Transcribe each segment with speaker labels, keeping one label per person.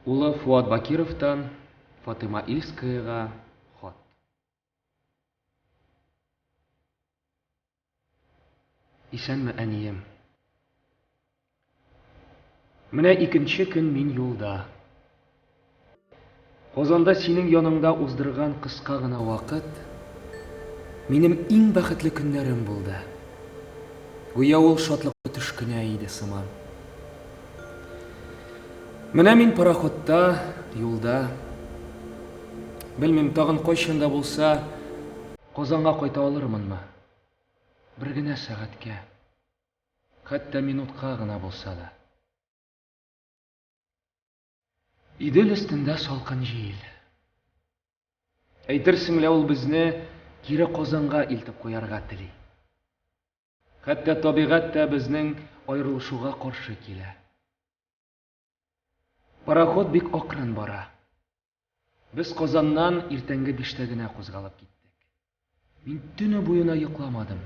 Speaker 1: Улы Фуат Бакировтан Фатыма Ильскаяга хат. Исәнме, әнием? Менә икенче көн мин юлда. Казанда синең яныңда уздырган кыска гына вакыт минем иң бәхетле көннәрем булды. Гүя ул шатлыклы төш кенә иде сыман. Менә мин пароходта, юлда. Белмим, тагын кайчанда булса Казанга кайта алырмынмы? Бер генә сәгатькә, хәтта минутка гына булса да. Идел өстендә салкын җил. Әйтерсең лә ул безне кире Казанга илтеп куярга тели. Хәтта табигать та безнең аерылышуга каршы килә. Пароход бик акрын бара. Без Казаннан иртәнге 5-тә генә кузгалып киттек. Мин төне буена йокламадым.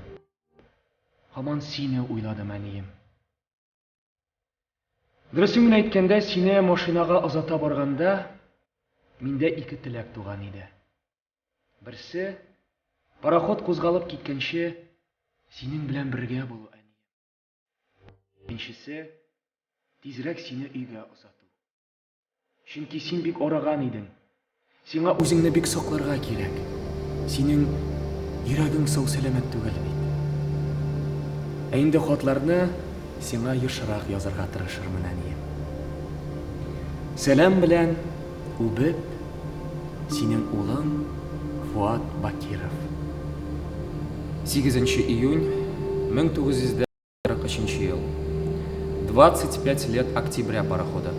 Speaker 1: Һаман сине уйладым, әнием. Дөресен генә әйткәндә, сине машинага озата барганда, миндә ике теләк туган иде. Берсе, пароход кузгалып киткәнче синең белән бергә булу, әнием. Икенчесе, тизрәк сине өйгә озату. Чөнки син бик арыган идең. Сиңа үзеңне бик сакларга кирәк. Синең йөрәгең сау сәламәт түгел бит. Ә инде хатларны сиңа ешрак язарга тырышырмын, әнием. Сәлам белән үбеп, синең улың Фуат Бакиров. 8 июнь 1943 ел. 25 лет октября парохода.